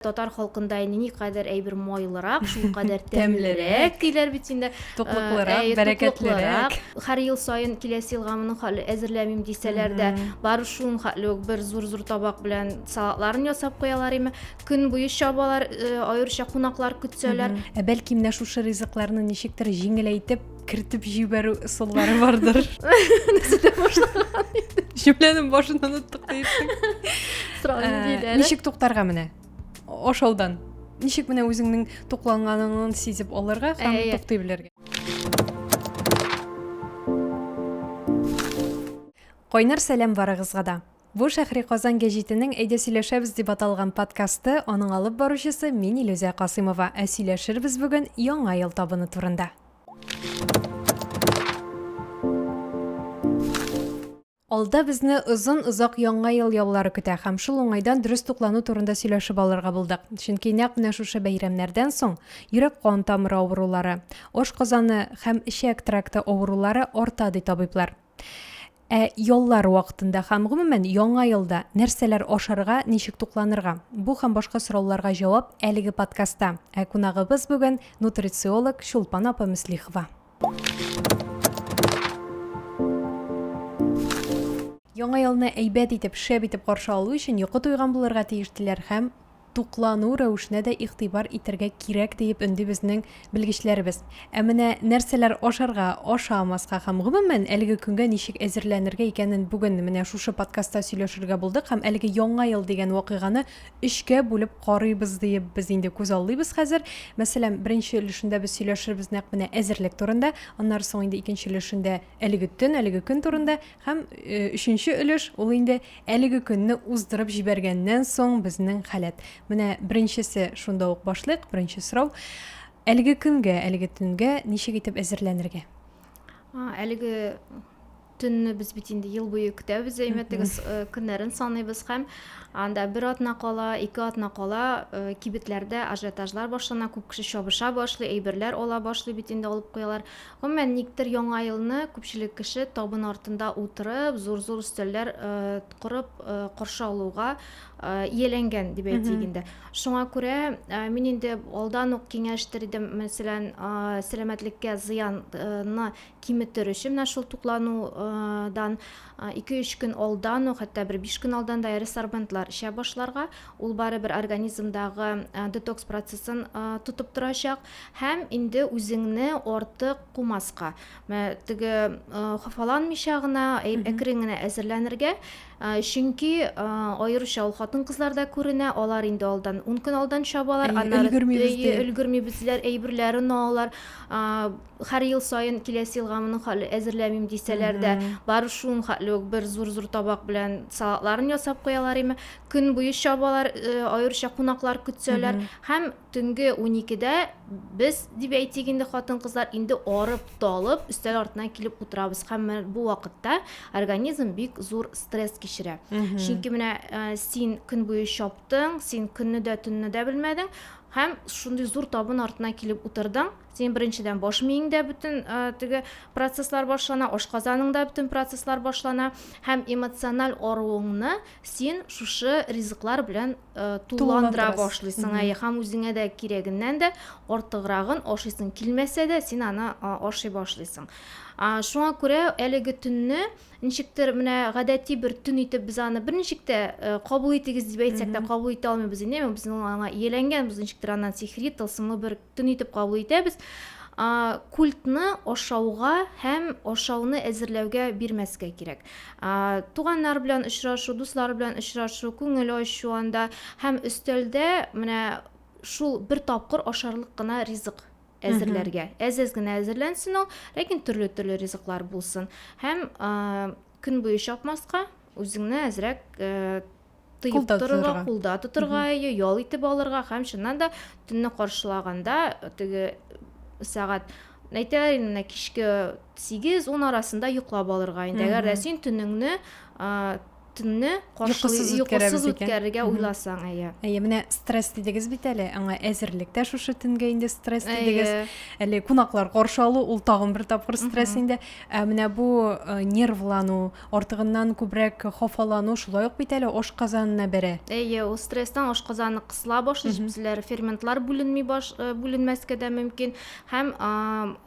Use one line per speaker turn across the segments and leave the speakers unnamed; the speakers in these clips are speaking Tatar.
Татар халкында никадәр әйбер майлырак, шул кадәр тәмлерәк диләр бит инде.
Туклыклырак, бәрәкәтлерәк.
Һәр ел сайын киләсе елга моның хәле әзерләмим дисәләр дә, бары шуның хәтле бер зур табак белән салатларын ясап куялар име. Көн буе чабалар, аеруча кунаклар көтсәләр.
Бәлки менә шушы ризыкларны ничектер җиңеләйтеп кертеп җибәрү ысуллары бардыр. Җөмләнең башын оныттык диyorsun. Ничек туктарга менә? Ашаудан. Ничек менә үзеңнең тукланганыңны сизеп алырга һәм туктай белергә. Кайнар сәлам барыгызга да. Бу Шәһри Казан гәҗитенең "Әйдә сөйләшәбез" дип аталган подкасты, аның алып баручысы мин Илүзә Касыймова. Сөйләшербез бүген яңа ел табыны турында. Алда безне озак яңа ел яллары көтә һәм шул уңайдан дөрес туклану турында сөйләшеп алырга булдык. Чөнки нәкъ менә шушы бәйрәмнәрдән соң йөрәк кан тамыры авырулары, ашказаны һәм ишәк тракты авырулары арта ди табиблар. Яллар вакытында һәм гомумән яңа елда нәрсәләр ашарга, ничек тукланырга? Бу һәм башка сорауларга җавап әлеге подкастта. Кунагыбыз бүген нутрициолог Шулпан апа Мөслихова. Яңа елны әйбәт итеп, шәп итеп каршы алу өчен йокы туйган булырга тиештеләр һәм туклану рәвешенә дә игътибар итәргә кирәк дип өнди безнең белгечләребез. Менә нәрсәләр ашарга, ашамаска һәм гомумән әлеге көнгә ничек әзерләнергә икәнен бүген менә шушы подкастта сөйләшергә булдык һәм әлеге яңа ел дигән вакыйганы 3кә бүлеп карыйбыз дип без инде күз аллыйбыз хәзер. Мәсәлән, беренче өлешендә без сөйләшербез нәкъ менә әзерлек турында, аннан соң инде икенче өлешендә әлеге төн, әлеге көн турында һәм өченче өлеш ул инде әлеге көнне уздырып җибәргәннән соң безнең халәт. Менә беренчесе шунда ук башлыйк, беренче сорау. Әлеге көнгә, әлеге төнгә ничек итеп әзерләнергә?
Әлеге төнне без бит инде ел буе көтәбез, әймәтегез көннәрен саныйбыз һәм анда бер атна кала, 2 атна кала кибетләрдә ажиотажлар башлана, күп кеше чабыша башлый, әйберләр ала башлый бит инде алып куялар. Гомумән никтер яңа елны күпчелек кеше табын артында утырып, зур өстәлләр корып каршы алуга ияләнгән дип әйтик инде. Шуңа күрә мин инде алдан ук киңәштер идем, мәсәлән, сәламәтлеккә зыянны киметер өчен менә шул тукланудан 2-3 көн алдан ук, хәтта бер 5 көн алдан да сорбентлар эчә башларга, ул бары бер организмдагы детокс процессын тутып торачак һәм инде үзеңне артык кумаска. Теге хафаланмыйча гына, әкрен генә әзерләнергә. Чөнки аеруча ул хатын-кызларда күренә, алар инде алдан 10 көн алдан чабалар, аннары өлгермибезләр, әйберләрен алалар. Һәр ел сайын киләсе елга моның хәле әзерләмим дисәләр дә, бары шуның хәтле бер зур табак белән салатларын ясап куялар име. Көн буе чабалар, аеруча кунаклар көтсәләр һәм төнге 12дә без дип әйтик инде хатын-кызлар инде арып, талып, өстәл артына килеп утырабыз һәм бу вакытта организм бик зур стресс кичерә. Чөнки менә син көн буе чаптың, син көнне дә, төнне дә белмәдең һәм шундый зур табын артына килеп утырдың. Син беренчедән баш миеңдә бүтән теге процесслар башлана, ашказаныңда бүтән процесслар башлана һәм эмоциональ аруыңны син шушы ризыклар белән туландыра башлыйсың. Һәм үзеңә дә кирәгеннән дә артыграгын ашыйсың. Килмәсә дә син аны ашый башлыйсың. Шуңа күрә әлеге төнне ничектер менә гадәти бер төн итеп біз аны берничек тә кабул итегез дип әйтсәк тә кабул итә алмыйбыз инде. Без аңа ияләнгән, без ничектер аннан сихри, тылсымлы бер төн итеп кабул итәбез. Культны ашауга һәм ашауны әзерләүгә бирмәскә кирәк. Туганнар белән очрашу, дуслар белән очрашу, күңел ачу анда һәм өстәлдә менә шул бер тапкыр ашарлык кына ризык әзерләргә. Әз генә әзерләнсен ул, ләкин төрле ризыклар булсын. Һәм көн буе чапмаска, үзеңне әзрәк тыйып торырга, кулда тотырга, ял итеп алырга һәм шуннан да төнне каршылаганда теге сәгать әйтәләр инде кичке 8-10 арасында йоклап алырга инде. Әгәр дә син төнеңне төнне
Йокысыз
йокысыз
үткәрәбез икән.
үткәрергә уйласаң,
Менә стресс дидегез бит әле, аңа әзерлек тә шушы төнгә инде стресс дидегез.
Әйе.
Әле кунаклар каршы алу, ул тагын бер тапкыр стресс инде. Менә бу нервлану, артыгыннан күбрәк хафалану шулай ук бит әле ашказанына бәрә.
Әйе, ул стресстан ашказаны кысыла башлый, безләр ферментлар бүленмәскә дә мөмкин һәм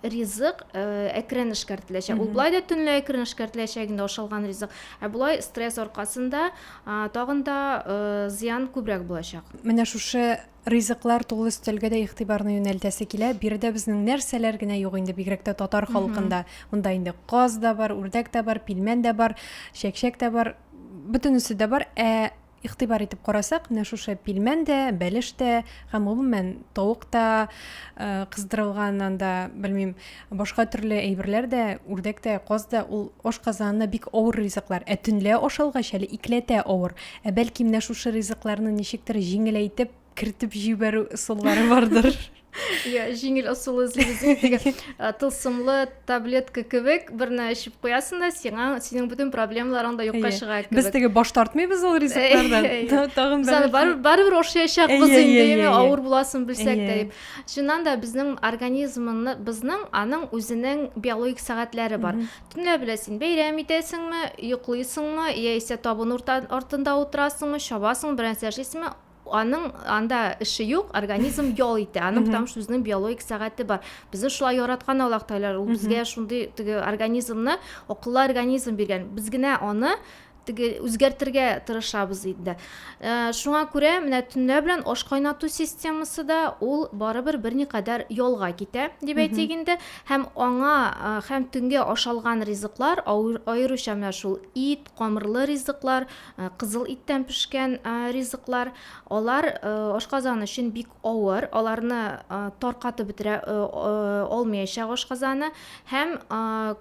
ризык әкрен эшкәртеләчәк. Ул булай да төнлә әкрен эшкәртеләчәк инде ашалган ризык. Булай стресс аркасында тагын да зыян күбрәк булачак.
Менә шушы ризыклар тулы өстәлгә дә игътибарны юнәлтәсе килә. Биредә безнең нәрсәләр генә юк инде, бигрәк тә татар халкында. Монда инде каз да бар, үрдәк тә бар, пилмән дә бар, чәкчәк тә бар, бөтенесе дә бар. Игътибар итеп карасак, менә шушы пилмән дә, бәлеш тә һәм гомумән тавык та, кыздырылган анда, белмим, башка төрле әйберләр дә, үрдәк тә, каз да ул ашказанына бик авыр ризыклар. Төнлә ашалгач әле икләтә авыр. Бәлки менә шушы ризыкларны ничектер җиңеләйтеп кертеп җибәрү ысуллары бардыр.
Я җиңел ысул эзлибез. Теге тылсымлы таблетка кебек берне эчеп куясың да, синең бөтен проблемаларың да юкка чыга кебек.
Без теге баш тартмыйбыз ул ризыклардан. Тагын
барыбер ашаячакбыз инде, авыр буласын белсәк тә дип. Шуннан да безнең организмның аның үзенең биологик сәгатьләре бар. Төнлә беләсең, бәйрәм итәсеңме, йоклыйсыңмы, яисә табын артында утырасыңмы, чабасың, бернәрсә эшлисеңме, аның анда эше юк, организм ял итә. Аның потому что үзенең биологик сәгате бар. Безне шулай яраткан Аллаһ Тәгалә, ул безгә шундый теге организмны, акыллы организм биргән. Без генә аны теге үзгәртергә тырышабыз инде. Шуңа күрә менә төнлә белән аш кайнату системасы да ул барыбер берникадәр ялга китә дип әйтик инде. Һәм аңа һәм төнгә ашалган ризыклар, аеруча менә шул ит, камырлы ризыклар, кызыл иттән пешкән ризыклар, алар ашказан өчен бик авыр, аларны таркатып бетерә алмаячак ашказаны. Һәм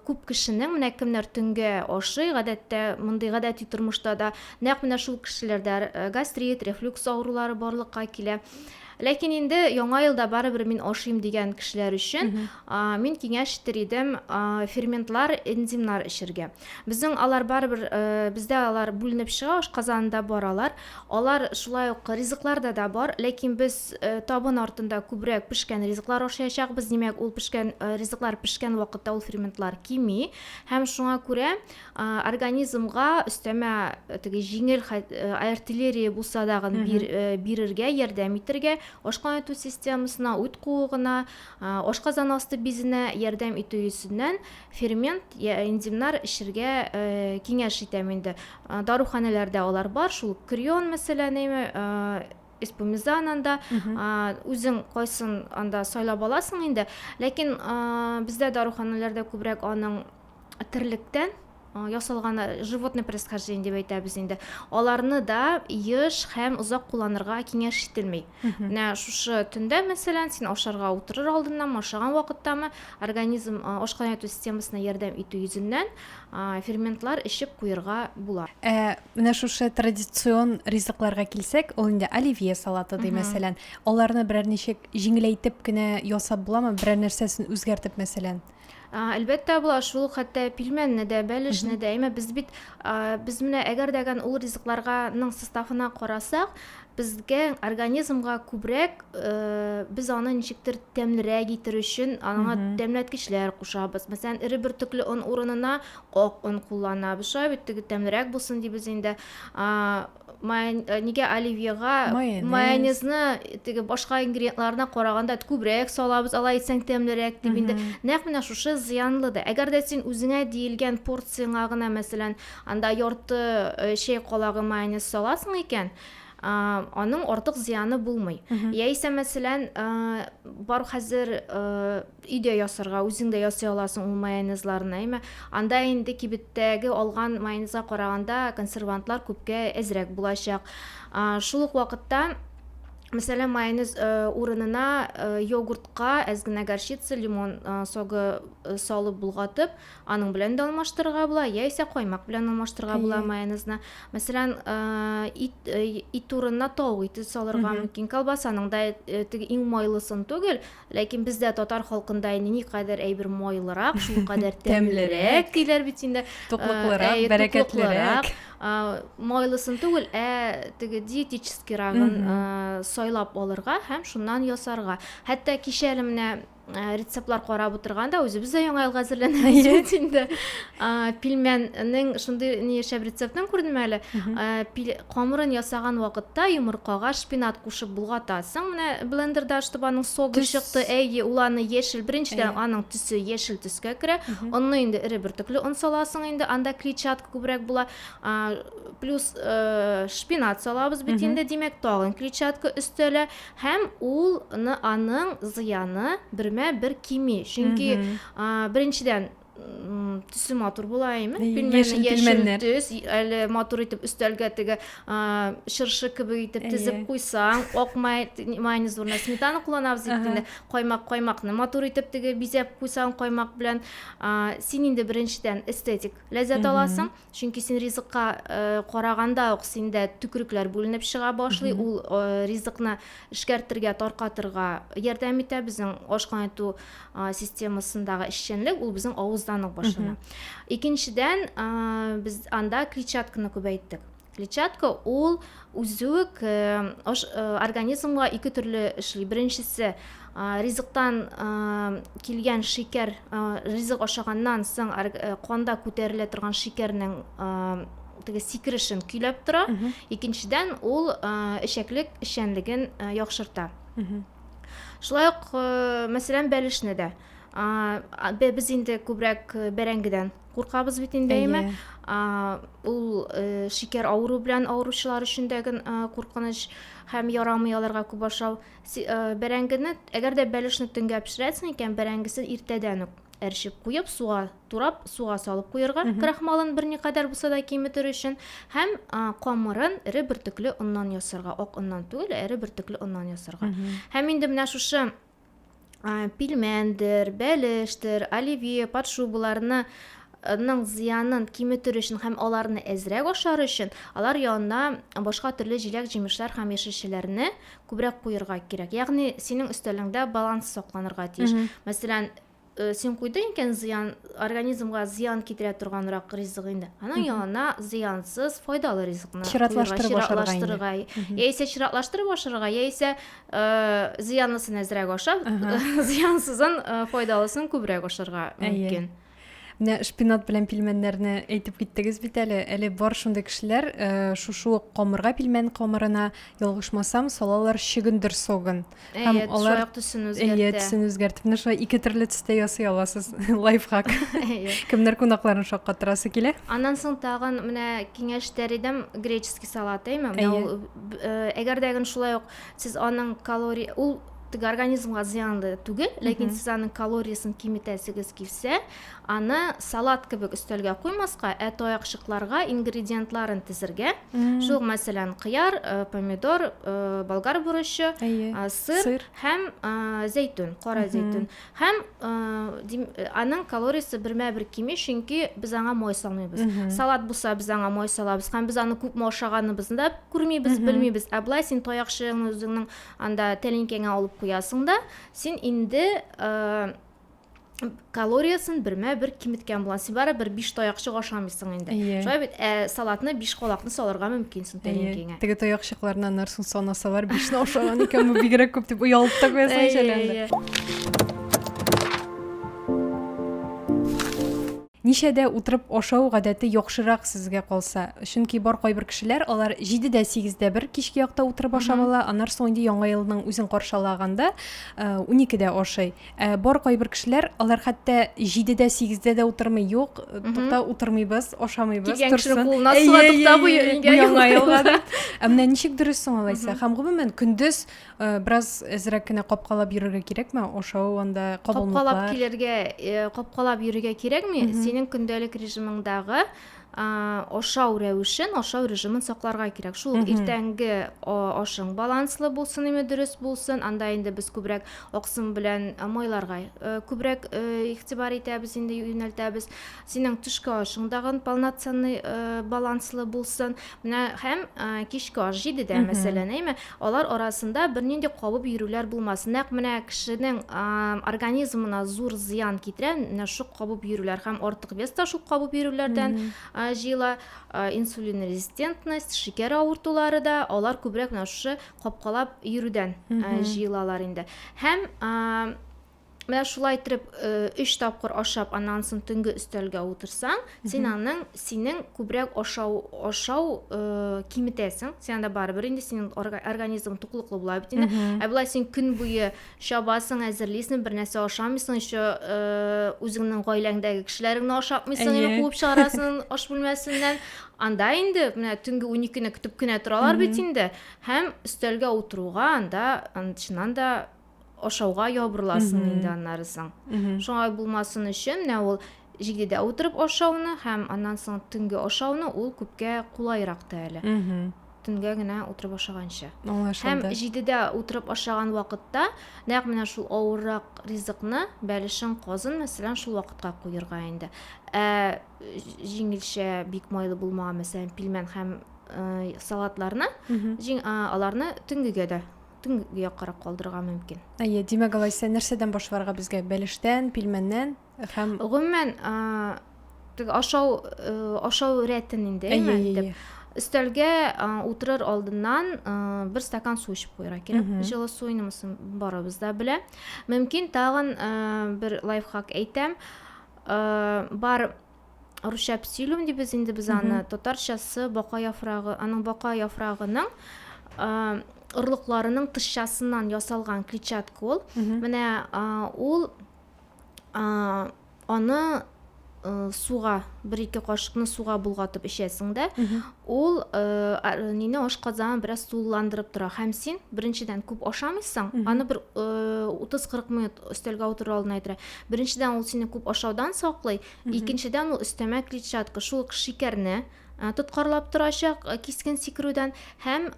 күп кешенең менә кемнәр төнгә ашый, гадәттә мондый гадәти тормышта да нәкъ менә шул кешеләрдә гастрит, рефлюкс авырулары барлыкка килә. Ләкин инде яңа елда барыбер мин ашыйм дигән кешеләр өчен мин киңәш итер идем ферментлар, энзимнар эчәргә. Безнең алар барыбер бездә алар бүленеп чыга, ашказанында баралар. Алар шулай ук ризыкларда да бар, ләкин без табын артында күбрәк пешкән ризыклар ашаячакбыз. Димәк, ул пешкән ризыклар пешкән вакытта ул ферментлар кими һәм шуңа күрә организмга өстәмә теге җиңел артиллерия булса дагы бирергә, ярдәм итәргә, ашкайнату системасына, ут куыгына, ашказан асты безенә ярдәм итү өчен фермент, энзимнар эчәргә киңәш итәм инде. Даруханәләрдә алар бар, шул крион мәсәлән, эспумизан анда, үзең кайсын анда сайлап аласың инде. Ләкин бездә даруханәләрдә күбрәк аның терлектән ясалган животное происхождение дип әйтәбез инде. Аларны да еш һәм узак кулланырга киңәш ителми. Менә шушы төндә мәсәлән син ашарга утырыр алдыннан, ашаган вакыттамы организм ашкайнату системасына ярдәм итү йөзеннән ферментлар эчеп куярга була.
Менә шушы традицион ризыкларга килсәк, ул инде оливье салаты ди мәсәлән. Аларны берәр ничек җиңеләйтеп кенә ясап буламы, берәр нәрсәсен үзгәртеп мәсәлән?
Әлбәттә була, шул хәтта пилмәнне дә, бәлешне дә, без менә әгәр дәгән ул ризыкларганың составына карасак, безгә организмга күбрәк без аны ничектер тәмлерәк итер өчен аңа тәмләткечләр кушабыз. Мәсәлән, ире бер төкле он урынына ак он кулланабыз. Шулай бит теге тәмлерәк булсын дибез инде. Нигә оливьега майонезны теге башка ингредиентларына караганда күбрәк салабыз, алай итсәң тәмлерәк дип инде. Нәкъ менә шушы зыянлы да. Әгәр дә син үзеңә диелгән порцияңа гына мәсәлән анда ярты чәй калагы майонез саласың икән, аның артык зыяны булмый. Яисә мәсәлән, бар хәзер өйдә ясарга, үзең дә ясый аласың ул майонезларны, анда инде кибеттәге алган майонезга караганда консервантлар күпкә әзрәк булачак. Шул ук вакытта мәсәлән, майонез урынына йогуртка әз генә горчица, лимон согы салып булгатып, аның белән дә алмаштырырга була, яисә каймак белән алмаштырырга була майонезны. Мәсәлән, ит урынына тавык ите салырга мөмкин. Колбасаның да теге иң майлысын түгел, ләкин бездә татар халкында никадәр әйбер майлырак, шул кадәр тәмлерәк диләр бит инде.
Туклыклырак, бәрәкәтлерәк.
майлысын түгел, теге диетическийрагын сайлап алырга һәм шуннан ясарга. Хәтта кичә менә рецептлар карап утырганда үзебез дә яңа елга әзерләнәбез инде. Пилмәннең шундый ни яшәп рецептын күрдем әле. Камырын ясаган вакытта йомыркага шпинат кушып булгатасың. Менә блендерда чтобы аның согы чыкты. Ул аны яшел, беренчедән аның төсе яшел төскә керә. Онны инде ире бөртекле он саласың инде, анда клетчатка күбрәк була. Плюс шпинат салабыз бит инде, димәк тагын клетчатка өстәлә һәм ул аның зыяны бер кими. Чөнки беренчедән төсі матур булайымы? Яшел төс, әле матур итеп өстәлгә теге шыршы кебек итеп тезеп куйсаң, ак майонез урынына сметана кулланабыз инде. Каймакны матур итеп теге бизәп куйсаң каймак белән, син инде беренчедән эстетик ләззәт аласың. Чөнки син ризыкка караганда ук синдә төкерекләр бүленеп чыга башлый. Ул ризыкны эшкәртергә, таркатырга ярдәм итә. Безнең ашкан итү системасындагы эшчәнлек ул безнең авыздан башлана. Икенчедән, без анда клетчатканы күбәйттек. Клетчатка ул үзүк организмга ике төрле эшли. Беренчесе, ризыктан килгән шикәр, ризык ашаганнан соң канда күтәрелә торган шикәрнең теге сикерешен көйләп тора. Икенчедән, ул эчәклек эшчәнлеген яхшырта. Шулай ук, мәсәлән, бәлешне дә. Без инде күбрәк бәрәңгедән куркабыз бит инде, әйме? Ул шикәр авыру белән авыручылар өчен дә куркыныч һәм ярамый аларга күп ашау. Бәрәңгене, әгәр дә бәлешне төнгә пешерәсең икән, бәрәңгесен иртәдән үк әрчеп куеп, суга турап, суга салып куярга, крахмалын берникадәр булса да киметер өчен, һәм камырын ире бөртекле оннан ясарга, ак оннан түгел, ире бөртекле оннан ясарга. Һәм инде менә шушы пилмәндер, бәлештер, оливье, патшу буларны зыянын киметер өчен һәм аларны әзрәк ашар өчен, алар янына башка төрле җиләк, җимешләр һәм яшелчәләрне күбрәк куярга кирәк. Ягъни синең өстәлеңдә баланс сакланырга тиеш. Мәсәлән, син куйдың икән зыян, организмга зыян китерә торганрак ризык инде. Аның янына зыянсыз, файдалы ризыкны чиратлаштырырга. Яисә чиратлаштырып ашарга, яисә зыянлысын әзрәк ашап, зыянсызын, файдалысын күбрәк ашарга мөмкин.
Менә шпинат белән пилмәннәрне әйтеп киттегез бит әле. Әле бар шундый кешеләр шушы камырга, пилмән камырына ялгышмасам, салалар чөгендер согын.
Һәм алар төсен үзгәртә.
Төсен үзгәртеп, менә шулай ике төрле төстә ясый аласыз. Лайфхак. Кемнәр кунакларын шаккатырасы килә?
Аннан соң тагын менә киңәштәр идем, греческий салат, әйме? Әгәр дә шулай ук сез аның калория, ул теге организмга зыянлы түгел, ләкин сез аның калориясын киметәсегез килсә, аны салат кебек өстәлгә куймаска, аяҡшыҡларга ингредиентларын тезергә. Шул, мәсәлән, кыяр, помидор, болгар бурычы, сыр һәм зәйтүн, кара зәйтүн. Һәм аның калориясы бермә-бер кими, чөнки без аңа май салмыйбыз. Салат булса, біз аңа май салабыз, һәм без аны күпме ашаганыбызны да күрмибез, белмибез. Ә булай син таяҡшыгыңны үзеңнең анда тәлинкәңә алып куясың да, син инде калориясын бермә-бер киметкән булган. Син бары бер 5 таяҡшыҡ ашамыйсың инде. Шулай бит, салатны 5 калакны салырга мөмкинсең тәлинкәңә.
Теге таяҡшыҡларынан нарсын санасалар, 5-не ашаган икән, бигерәк күп дип уялып та куясың шәләнде. Нишәдә утырып ашау гадәте яхшырак сезгә калса? Чөнки бар кайбер кешеләр, алар 7-дә 8-дә бер кичке якта утырып ашамала, аннан соң инде яңа елның үзен каршылаганда 12-дә ашый. Бар кайбер кешеләр, алар хәтта 7-дә 8-дә дә утырмый, юк, тукта утырмыйбыз, ашамыйбыз, торсын. Яңа елга. Менә ничек дөрес соң алайса? Һәм гомумән көндез бераз әзрәк кенә капкалап йөрергә кирәкме? Ашау анда кабылмаклар.
Капкалап йөрергә кирәкме? Синең көндәлек режимыңдагы ашау режимын сакларга кирәк. Шул иртәнге ашың баланслы булсын, дөрес булсын. Анда инде без күбрәк аксым белән майларга күбрәк игътибар итәбез, инде юнәлтәбез. Синең төшке ашыңдагы полноценный баланслы булсын. Менә һәм кичке аш 7-дә мәсәлән, әйме? Алар арасында бернинди кабып йөрүләр булмасын. Нәкъ менә кешенең организмына зур зыян китерә, менә шу кабып йөрүләр һәм артык вес та шу кабып йөрүләрдән җыела, инсулин резистентность, шикәр авыртулары да, алар күбрәк менә шушы капкалап йөрүдән җыелалар инде. Һәм менә шулай итеп 3 тапкыр ашап, аннан соң төнге өстәлгә утырсаң, синең күбрәк ашау киметәсең. Син анда барыбер инде синең организм туклыклы була бит инде. Ә булай син көн буе чабасың, әзерлисең, бер нәрсә ашамыйсың, еще үзеңнең гаиләңдәге кешеләреңне ашатмыйсың, куып чыгарасың аш бүлмәсеннән. Анда инде менә төнге 12-не көтеп кенә торалар бит инде. Һәм өстәлгә утыруга анда чыннан да ашауга ябырыласың инде аннарысын. Шуңа булмасын өчен менә ул җидедә утырып ашауны һәм аннан соң төнге ашауны ул күпкә кулайрак әле. Төнгә генә утырып ашаганча. Һәм җидедә утырып ашаган вакытта, нәкъ менә шул авыррак ризыкны, бәлешен, казын, мәсәлән, шул вакытка куерга инде. Җиңелчә, бик майлы булмаган, мәсәлән, пилмән һәм салатларны, аларны төнгегә карап калдырырга мөмкин.
Димәк, алайса нәрсәдән башларга безгә? Бәлештән, пилмәннән һәм
гомумән ашау рәтен инде. Өстәлгә утырыр алдыннан бер стакан су эчеп куярга кирәк. Җылы су инемесен барыбыз да белә. Мөмкин тагын бер лайфхак әйтәм. Бар русча псилиум дибез инде без аны, татарчасы бака яфрагы, аның бака яфрагының орлыкларының тышчасыннан ясалган клетчатка ул. Менә ул аны суга, 1-2 кашыкны суга булгатып эчәсең дә, ул ашказанын бераз суландырып тора. Һәм син беренчедән күп ашамыйсың, аны бер 30-40 минут өстәлгә утырыр алдына әйтә. Беренчедән ул сине күп ашаудан саклый, икенчедән ул өстәмә клетчатка, шул шикәрне тоткарлап торачак кискен сикерүдән һәм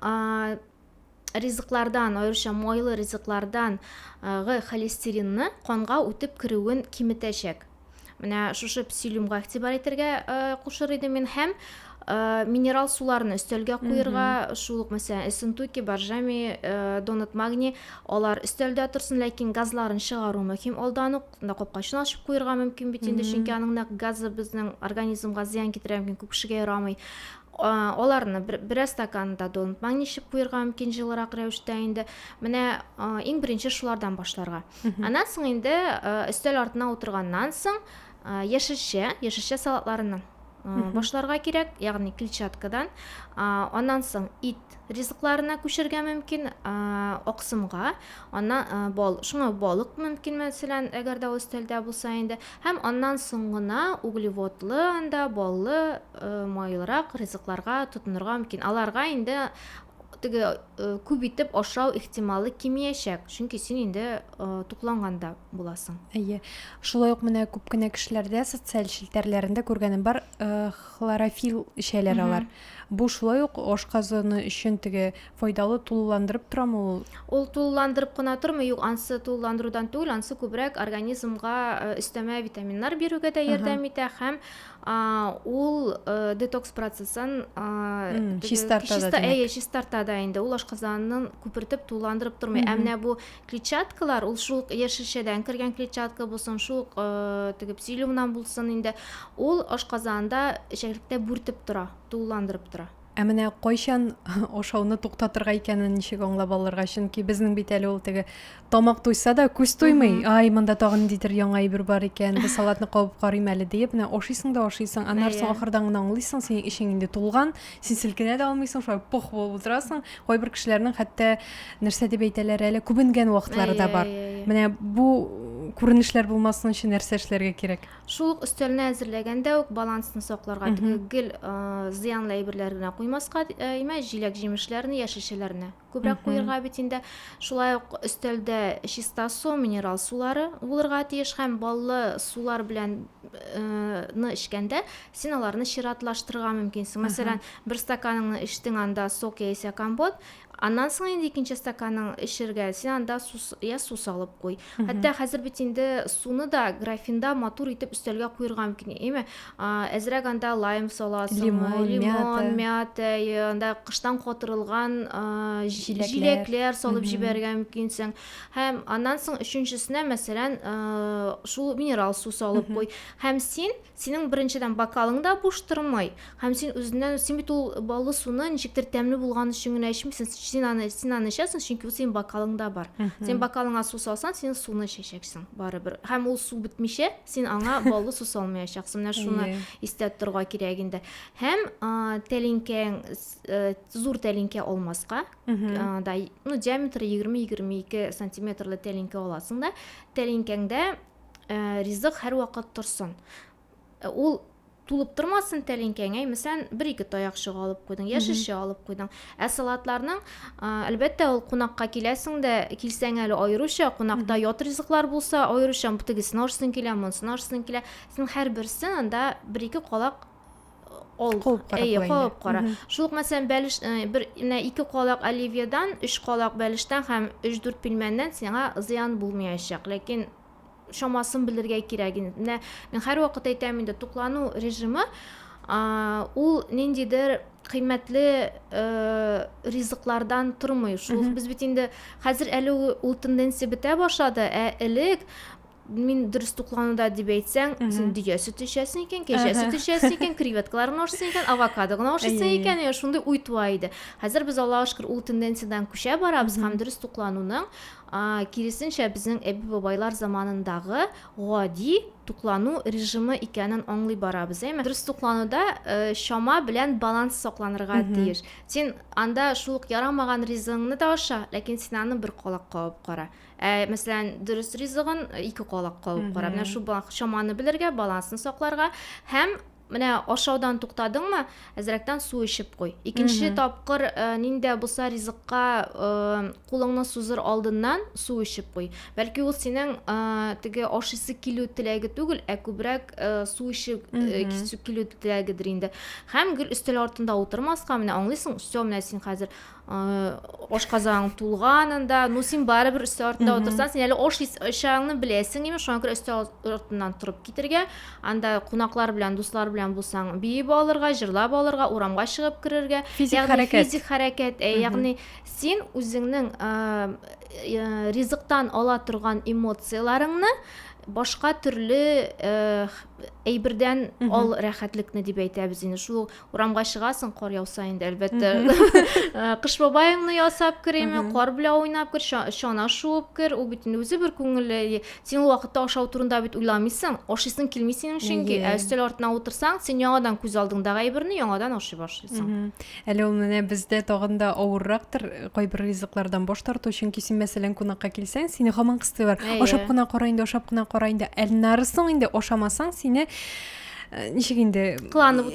ризыклардан, аеруча майлы ризыклардан холестеринны канга үтеп керүен киметәчәк. Менә шушы псилиумга игътибар итәргә кушыр идем мин һәм минерал суларны өстәлгә куярга, шул ук мәсәлән Ессентуки, Боржоми, Донат Магний, алар өстәлдә торсын, ләкин газларын чыгару мөһим. Алдан ук капкачын ачып куярга мөмкин бит инде, чөнки аның газы безнең организмга зыян китерә, мөмкин күп кешегә ярамый. Аларны бер стаканда Донат Магний эчеп куярга мөмкин җылырак рәвештә инде. Менә иң беренче шулардан башларга. Аннан соң инде өстәл артына утырганнан соң яшелчә салатларыннан башларга кирәк, ягъни клетчаткадан. Аннан соң ит ризыкларына күчәргә мөмкин, аксымга, аннан шуңа балык мөмкин, мәсәлән, әгәр дә өстәлдә булса инде. Һәм аннан соң гына углеводлы, анда баллы, майлырак ризыкларга тотынырга мөмкин. Аларга инде күп итеп ашау ихтималы кимиячәк, чөнки син инде тукланганда буласың.
Шулай ук менә күп кенә кешеләрдә социаль челтәрләрендә күргәнем бар, хлорофилл эчәләр алар. Бу шулай ук ашказаны өчен файдалы, тулыландырып торамы ул?
Ул тулыландырып кына тормый, юк, ансы тулыландырудан түгел, ансы күбрәк организмга өстәмә витаминнар бирүгә дә ярдәм итә һәм ул детокс процессын чистартада инде. Ул ашказанын күпертеп тулыландырып тормый. Менә бу клетчаткалар, ул шул яшелчәдән кергән клетчатка булсын, шул псилиумнан булсын инде, ул ашказанда эчәклектә бүртеп тора, тулыландырып тора.
Менә кайчан ашауны туктатырга икәнен ничек аңлап алырга? Чөнки безнең бит әле ул тамак туйса да күз туймый. Монда тагын ниндидер яңа әйбер бар икән, бу салатны кабып карыйм әле дип, менә ашыйсың да ашыйсың, аннан соң ахырдан гына аңлыйсың, син ишең инде тулган, син селкенә дә алмыйсың, шулай пох булып утырасың. Кайбер кешеләрнең хәтта нәрсә дип әйтәләр әле, күбенгән вакытлары да бар. Менә бу күренешләр булмасын өчен нәрсә эшләргә кирәк?
Шул өстәлне әзерләгәндә үк балансны сакларга, гел зыянлы әйберләр генә куймаска, җиләк-җимешләрне, яшелчәләрне күбрәк куярга бит инде. Шулай ук өстәлдә чиста су, минерал сулары булырга тиеш һәм баллы сулар белән эчкәндә син аларны чиратлаштырырга мөмкинсең. Мәсәлән, бер стаканыңны эчтең, анда сок яисә компот, Аннан соң инде икенче стаканның эчергә син анда су салып куй. Хәтта хәзер бит инде суны да графинда матур итеп өстәлгә куярга мөмкин. Әйме, әзрәк анда лайм саласың,
Лимон,
мята, анда кыштан катырылган җиләкләр салып җибәргә мөмкинсең. Һәм аннан соң өченчесенә, мәсәлән, шул минерал су салып куй. Һәм синең беренчедән бокалың да буш тормый. Һәм син бит ул баллы суны ничектер тәмле булган өчен генә эчмисең. Син аны эчәсең, чөнки ул синең бокалыңда бар. Син бокалыңа су салсаң, син суны эчәсең барыбер. Һәм ул су бетмичә, син аңа баллы су салмаячаксың. Менә шуны истә торырга кирәк инде. Һәм тәлинкәң зур тәлинкә алмаска, диаметры 20-22 сантиметрлы тәлинкә аласың да, тәлинкәңдә ризык һәр вакыт торсын. Ул тулып тормасын тәлинкәңә, мәсәлән, 1-2 таяк алып куйдың, яшеше алып куйдың. Салатларның, әлбәттә, ул кунакка киләсең дә, килсәң әле аеруча, кунакта ят ризыклар булса, аеруча тегесен ашсың килә, монысын ашсың килә. Син һәр берсен анда 1-2 калак куып кара. Шул мәсәлән, бәлеш 2 калак оливьедан, 3 калак бәлештән һәм 3-4 пилмәннән сиңа зыян булмаячак. Ләкин шамасын белергә кирәк. Мен һәр вакыт әйтәм инде, туклану режимы ул ниндидер кыйммәтле ризыклардан тормый. Шул без бит инде хәзер әле ул тенденция бетә башлады. Элек мин дөрес туклануда дип әйтсәң, син дөя сөт эчәсең икән, кәҗә сөт эчәсең икән, креветкаларны ашыйсың икән, авокадо гына ашыйсың икән, шундый уй туа иде. Хәзер без Аллаһка шөкер ул тенденциядан күчә барабыз һәм дөрес туклануның киресенчә безнең әби-бабайлар заманындагы гади туклану режимы икәнен аңлый барабыз. Дөрес туклануда шама белән баланс сакланырга тиеш. Син анда шул ярамаган ризыгыңны да аша, ләкин син аны бер калак кабып кара. Мәсәлән, дөрес ризыгын 2 калак кабып кара. Менә шул шаманы белергә, балансын сакларга һәм менә ашаудан туктадыңмы, әзрәктән су эчеп куй. Икенче тапкыр ниндә булса ризыкка кулыңны сузыр алдыннан су эчеп куй. Бәлки ул синең теге ашыйсы килү теләге түгел, күбрәк су эчеп килү теләгедер инде. Һәм гел өстәл артында утырмаска, менә аңлыйсың, всё, менә син хәзер ашказаң тулганында, син барыбер өстәл артында утырсаң, син әле ашыйсыңны беләсең, шуңа күрә өстәл артыннан торып китергә, анда кунаклар белән, дуслар белән булсаң, биеп алырга, җырлап алырга, урамга чыгып керергә, физик хәрәкәт, ягъни син үзеңнең ризыктан ала торган эмоцияларыңны башка төрле әйбердән ал рәхәтлекне дип әйтәбез инде. Шул урамга чыгасың, кар яуса инде, әлбәттә, кыш бабаеңны ясап кереме, кар белән уйнап кер, чана шуып кер, ул бит үзе бер күңелле. Син ул вакытта ашау турында бит уйламыйсың, ашыйсың килми синең чөнки өстәл артына утырсаң, син яңадан күз алдыңдагы әйберне яңадан ашый башлыйсың.
Әле ул менә бездә тагын да авыррактыр, кайбер ризыклардан баш тарту, чөнки син мәсәлән кунакка килсәң, сине һаман кыстыйлар. Ашап кына кара инде, ашап кына кара инде. Әлнарысың инде ашамасаң, сине ничек инде
Кыланып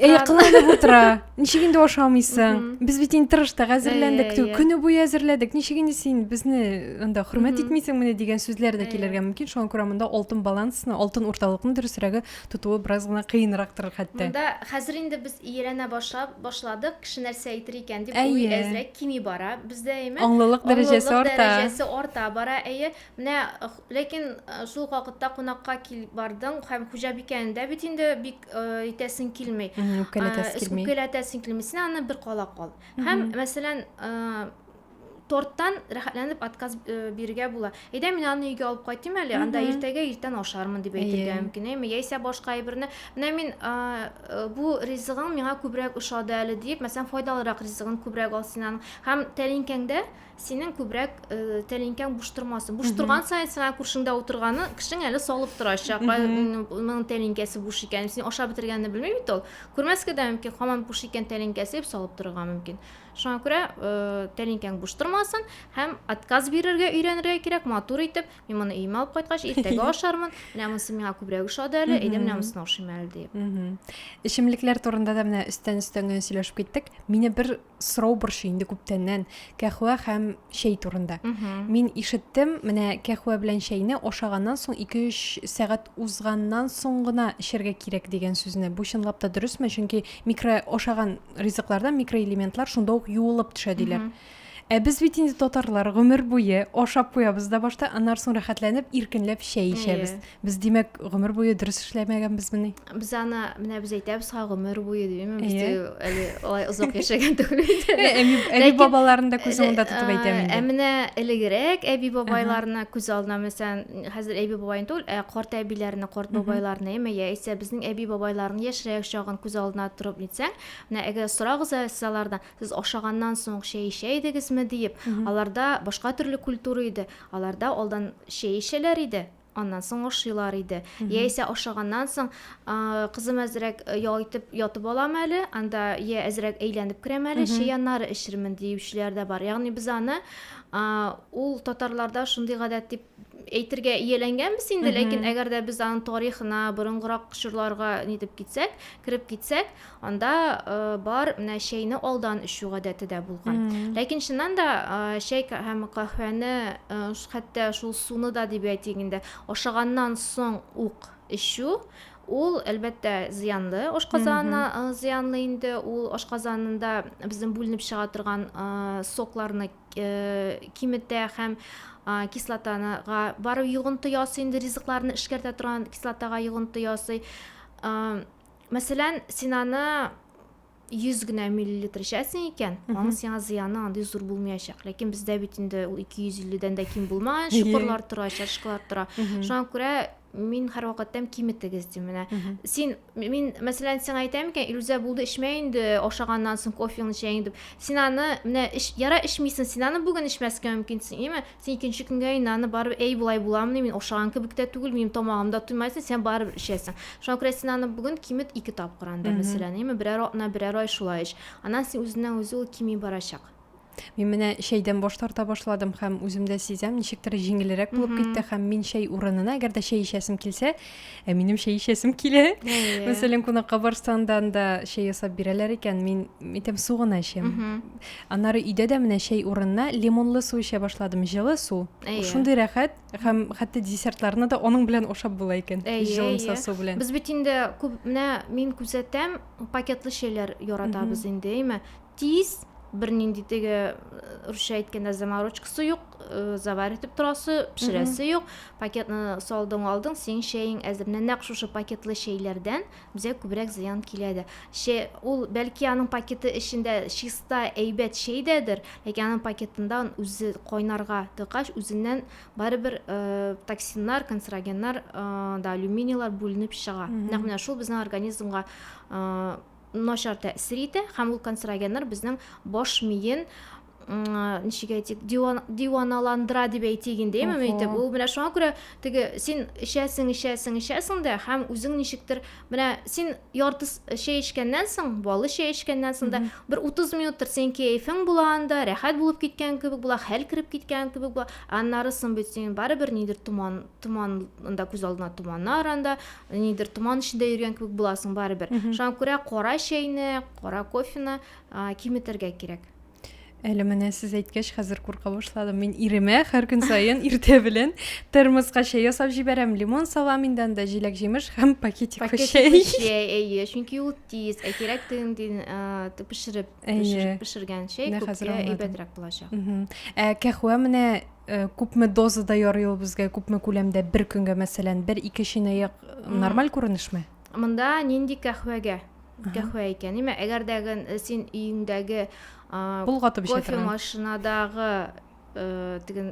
утыра. Ничек инде ашамыйсың. Без бит инде тырыштык, әзерләндек, көне буе әзерләдек. Ничек инде син безне анда хөрмәт итмисең менә дигән сүзләр дә килергә мөмкин. Шуңа күрә монда алтын балансны, алтын урталыкны дөресрәге тотуы бераз гына кыенрактыр хәтта.
Монда хәзер инде без иярәнә башладык, кеше нәрсә әйтер икән дип уй әзрәк кими бара. Бездә
аңлылык дәрәҗәсе
арта бара. Менә ләкин шул вакытта кунакка килеп бардың һәм хуҗабикәне дә бит инде бик итәсең килмәй. Үпкәләтәсең килмәй. Син аны бер калак ал. Һәм мәсәлән, торттан рәхәтләнеп отказ бирергә була. Әйдә, мин аны өйгә алып кайтыйм әле, анда иртән ашармын дип әйтергә мөмкин. Яисә башка әйберне, менә мин бу ризыгың миңа күбрәк ошады әле дип, мәсәлән, файдалырак ризыгын күбрәк ал син аны. Һәм тәлинкәңдә синең күбрәк тәлинкәң буш тормасын. Буш торган саен сиңа күршеңдә утырганы кешең әле салып торачак. Моның тәлинкәсе буш икән. Син ашап бетергәнне белмәй бит ул. Күрмәскә дә мөмкин, һаман буш икән тәлинкәсе дип салып торырга мөмкин. Шуңа күрә тәлинкәң буш тормасын һәм отказ бирергә өйрәнергә кирәк, матур итеп. Мин моны өймә алып кайткач иртәгә ашармын. Менә монысы миңа күбрәк ошады әле, әйдә менә монысын ашыйм әле дип.
Эчемлекләр турында да менә өстән сөйләшеп киттек. Мине бер сорау борчый инде күптәннән. Кәхвә һәм чәй турында. Мин ишеттем, менә кәхвә белән чәйне ашаганнан соң 2-3 сәгать узганнан соң гына эчәргә кирәк дигән сүзне. Бу чынлап та дөресме? Чөнки ашаган ризыклардан микроэлементлар шунда ук юылып төшә диләр. Біз бит инде татарлар гомер буе ашап куябыз да башта, аннан соң рәхәтләнеп, иркенләп шәй ичәбез. Без димәк гомер буе дөрес эшләмәгәнбезмени?
Без аны менә без әйтәбез гомер буе димме, без
Әйе.
әле алай озак яшәгән түгел бит.
Әби бабаларын да күз алдында тотып әйтәм инде.
Менә элегрәк әби бабайларны күз алдына, мәсәлән, хәзер әби бабайны түгел, карт әбиләрне, карт бабайларны, яисә безнең әби бабайларның яшьрәк чагын күз алдына турып нитсәң, менә әгәр сорагыз алардан, сез ашаганнан соң шәй ичәйдегезме дип, аларда башка төрле культура иде. Аларда алдан шәй ичәләр иде. Аннан соң ашыйлар иде. Яисә ашаганнан соң кызым әзрәк яйтып ятып алам әле, анда я әзрәк әйләнеп керәм әле, шәй аннары эшермен диючеләр дә бар. Ягъни без аны ул татарларда шундый гадәт дип әйтергә ияләнгәнбез инде, ләкин әгәр дә без аның тарихына, борынгырак чорларга нитеп китсәк, кирип китсәк, анда бар менә шәйне алдан эчү гадәте дә булган. Ләкин чыннан да шәй һәм каһвәне, хәтта шул суны да дип әйтик инде, ашаганнан соң ук эчү, ул әлбәттә зыянлы. Ашказанына зыянлы инде, ул ашказанында безнең бүленеп чыга торган сокларны киметә һәм кислотага барып йогынты ясый инде, ризыкларны эшкәртә торган кислотага йогынты ясый. Мәсәлән, син аны 100 генә миллилитр эчәсең икән, аның сиңа зыяны андый зур булмаячак. Ләкин бездә бит инде ул 250-дән дә ким булмаган шукырлар тора, чашкалар тора. Шуңа күрә мин һәрвакыттан киметегез дим менә. Мин мәсәлән сиңа әйтәм икән, Илүзә булды эчмә инде, ашаганнан соң кофены эчәйин дип. Син аны менә яра эчмисең, син аны бүген эчмәскә мөмкинсең, име? Син икенче көнгә инде аны барып булай буламыни, мин ашаган кебек тә түгел, минем тамагымда туймайсың, син барып эчәсең. Шуңа күрә син аны бүген кимет 2 тапкыр анда мәсәлән, име? Берәр атна, берәр ай шулай эч. Аннан син үзеннән үзе ул кими барачак.
Мин менә шәйдән баш тарта башладым һәм үземдә сизәм, ничектер җиңелрәк булып китте һәм мин шәй урынына, әгәр дә шәй ичәсем килсә, минем шәй ичәсем килә. Мәсәлән, кунакка барсаң да шәй ясап бирәләр икән, мин әйтәм су гына эчәм. Аннары өйдә дә менә шәй урынына лимонлы су эчә башладым, җылы су. Шундый рәхәт һәм хәтта десертларны да аның белән ашап була икән, җылы су белән.
Без бит инде күп менә мин күзәтәм, пакетлы шәйләр яратабыз инде, име? Тиз bir нинди теге русча әйткәндә заморочкасы юк, завар итеп торасы, пешерәсе юк. Пакетны салдың алдың, син шәйең әзер. Нәкъ шушы пакетлы шәйләрдән безгә күбрәк зыян килә. Шәй ул бәлки аның пакеты эчендә чиста әйбәт шәйдәдер, ләкин аның пакетында үзе кайнарга тыкач үзеннән барыбер токсиннар, канцерогеннар, да алюминийлар бүленеп чыга. Нәкъ менә шул безнең организмга начар тәэсир итә, һәм ул канцерогеннар безнең баш миен ничек әйтик, диваналандыра дип әйтик инде, әйтеп, ул менә шуңа күрә теге син эчәсең дә һәм үзең ничектер менә син ярты шәй эчкәннән соң, балы шәй эчкәннән соң да бер 30 минуттыр син кәефең була анда, рәхәт булып киткән кебек була, хәл кирип киткән кебек була. Аннары соң бит син барыбер нидер туманда күз алдына туманнар анда, нидер туман эчендә йөргән кебек буласың барыбер. Шуңа күрә кара шәйне, кара кофены киметергә кирәк.
Әле менә сез әйткәч, хәзер курка башладым. Мин иремә һәр көн саен иртә белән термоска шәй ясап җибәрәм, лимон салам инде, җиләк-җимеш һәм пакетик шәй.
Әйе, чөнки ул тиз, кирәк пешергән шәй күпкә әйбәтрәк булачак.
Кәхвә менә күпме дозада ярый ул безгә, күпме күләмдә бер көнгә мәсәлән, 1-2 чынаяк нормаль күренешме?
Монда нинди кәхвә икән, име? Әгәр дә син өеңдәге
Булгатып эчә
кофе машинадагы тиген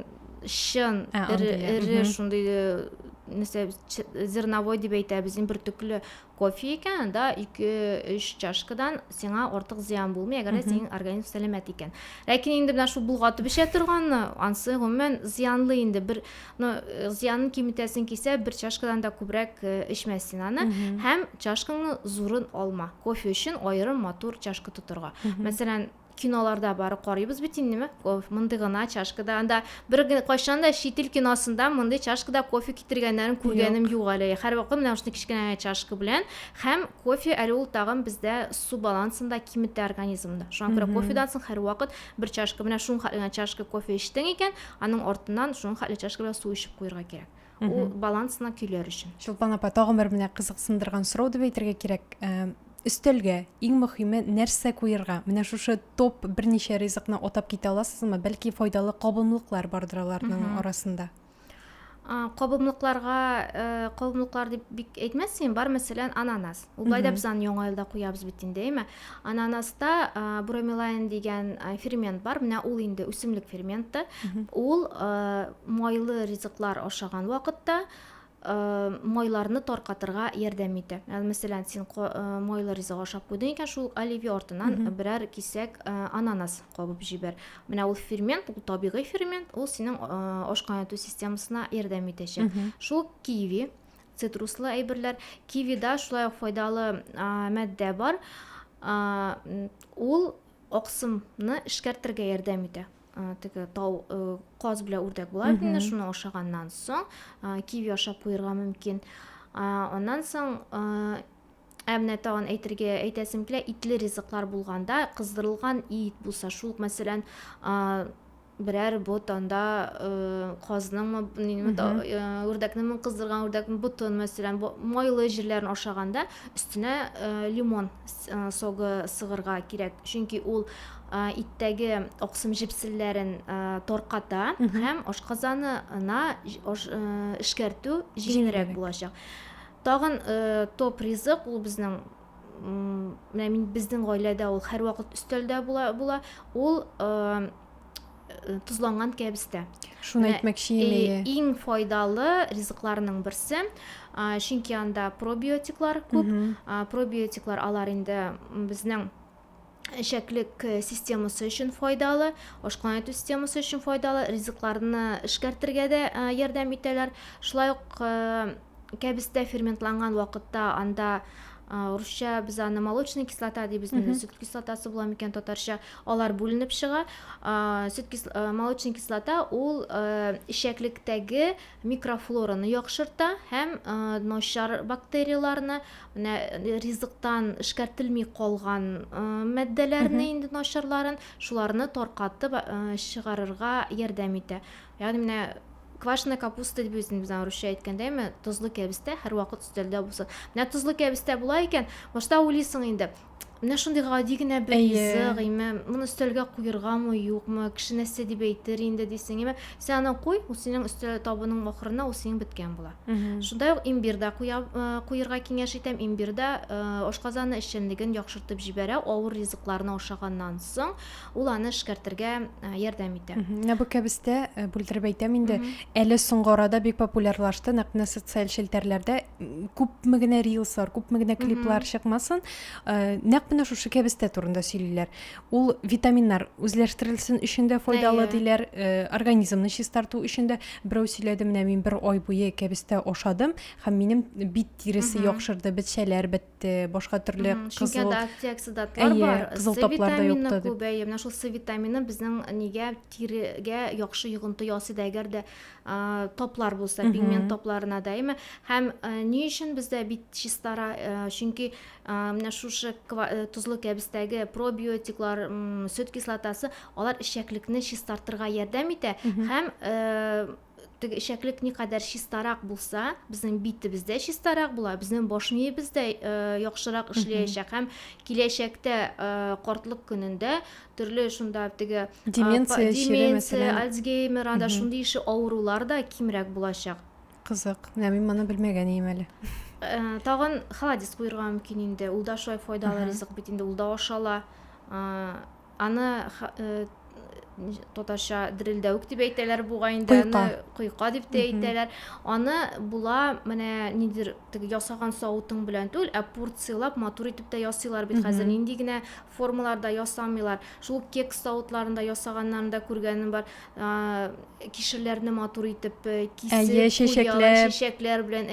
шын эре шундый зерновой дип әйтәбез, бер төкле кофе икән, да 2-3 чашкадан сиңа артык зыян булмый, әгәр синең организм сәламәт икән. Ләкин инде менә шул булгатып эчә торганны, ансы гомумән зыянлы инде. Бер зыянын киметәсең кисә, бер чашкадан да күбрәк эчмәсен аны, һәм чашкаңны зурын алма. Кофе өчен аерым матур чашка тотырга. Мәсәлән, киноларда бары карыйбыз бит инде, мондый гына чашкада, анда бер кайчан да шит ил киносында мондый чашкада кофе китергәннәрен күргәнем юк әле. Һәрвакыт менә шундый кичкенә чашка белән, һәм кофе әле ул тагын бездә су балансында киметә организмда. Шуңа күрә кофедан соң һәрвакыт бер чашка, менә шуң хәтле чашка кофе эчтең икән, аның артыннан шуң хәтле чашка белән су эчеп куярга кирәк. Ул балансына килер өчен.
Чулпан апа, тагын бер менә кызыксындырган сорау дип әйтергә кирәк. Өстәлгә иң мөһиме нәрсә куярга? Менә шушы топ берничә ризыкны атап китә аласызмы? Бәлки файдалы кабымлыклар бардыр аларның арасында.
Кабымлыклар дип бик әйтмәссең, бар мәсәлән ананас. Ул байда без аны яңа елда куябыз бит инде, әйме? Ананаста бромелайн дигән фермент бар. Менә ул инде үсемлек ферменты. Ул майлы ризыклар ашаган вакытта майларны таркатырга ярдәм итә. Мәсәлән, син майлы ризык ашап куйдың икән, шул оливье артыннан берәр кисәк ананас кабып җибәр. Менә ул фермент, ул табигый фермент, ул синең ашкайнату системасына ярдәм итәчәк. Шул киви, цитруслы әйберләр, кивида шулай ук файдалы матдә бар. Ул аксымны эшкәртергә ярдәм итә. Теге тау каз белән үрдәк була бит инде, шуны ашаганнан соң киви ашап куярга мөмкин. Аннан соң менә тагын әйтәсем килә, итле ризыклар булганда, кыздырылган ит булса, шул мәсәлән берәр бот анда казның үрдәкнең кыздырган үрдәкнең бутын мәсәлән майлы җирләрен ашаганда өстенә лимон согы сыгырга кирәк. Чөнки ул иттәге аксым җепселләрен тарката һәм ашказанына эшкәртү җиңелрәк булачак. Тагын топ ризык ул безнең безнең гаиләдә ул һәрвакыт өстәлдә була. Ул тузланган кәбестә.
Шуны әйтмәкче идем.
Иң файдалы ризыкларның берсе, чөнки анда пробиотиклар күп. Пробиотиклар алар инде безнең эчәклек системасы өчен файдалы, ашкайнату системасы өчен файдалы, ризыкларны эшкәртергә дә ярдәм итәләр. Шулай ук кәбестә ферментланган вакытта анда русча без аны молочная кислота дибез, сөт кислотасы була микән татарча, алар бүленеп чыга. Молочная кислота ул ишәклектәге микрофлораны яхшырта һәм начар бактерияларны, менә ризыктан эшкәртелми калган матдәләрне инде начарларын, шуларны таркатып чыгарырга ярдәм итә. Ягъни менә квашеная капуста дип үзен без русча әйткәндәме, тозлы кәбестә һәрвакыт өстәлдә булса. Менә тозлы кәбестә була икән, башта уйлыйсың инде. Менә шундый гади генә бер ризык, моны өстәлгә куяргамы, юкмы, кеше нәрсә дип әйтер инде дисең, син аны куй, ул синең өстәл табының ахырына ул синең беткән була. Шундай ук имбирдә куярга киңәш итәм. Имбирдә ашказаны эшчәнлеген яхшыртып җибәрә, авыр ризыкларны ашаганнан соң ул аны эшкәртергә ярдәм итә.
Менә бу кәбестә бүлдереп әйтәм инде, әле соңгы арада бик популярлашты, нәкъ социаль челтәрләрдә күпме генә рилслар, күпме генә клиплар чыкмасын, нәкъ менә шушы кәбестә турында сөйлиләр. Ул витаминнар үзләштерелсен өчен дә файдалы диләр, организмны чистарту өчен дә. Берәү сөйләде, менә мин бер ай буе кәбестә ашадым һәм минем бит тиресе яхшырды, бетчәләр бетте, башка төрле кызыл
антиоксидантлар бар,
кызыл таплар да юкты дип.
Менә шул С витамины безнең нигә тирегә яхшы йогынты ясый да, әгәр дә топлар булса, пигмент топларына да, һәм ни өчен бездә бит чистара, чөнки менә шушы тузлы кәбестәге пробиотиклар, сөт кислотасы, алар эчәклекне чистартырга ярдәм итә һәм теге эчәклек никадәр чистарак булса, безнең битебездә чистарак була, безнең баш миебез дә яхшырак эшләячәк һәм киләчәктә картлык көнендә төрле шунда теге деменция, Альцгеймер, анда шундый ише авырулар да кимрәк булачак.
Кызык. Менә мин моны белмәгән идем әле.
Тагын холодец куярга мөмкин инде. Ул да шулай файдалы ризык бит инде, ул да ашала. Аны татарча дрелдәүк дип әйтәләр буга инде, аны куйка дип тә әйтәләр. Аны була менә нидер теге ясаган савытың белән түгел, порциялап матур итеп тә ясыйлар бит хәзер. Нинди генә формаларда ясамыйлар. Шул кекс савытларында ясаганнарын да күргәнем бар. Кишерләрне матур итеп кисеп, чәчәкләр белән,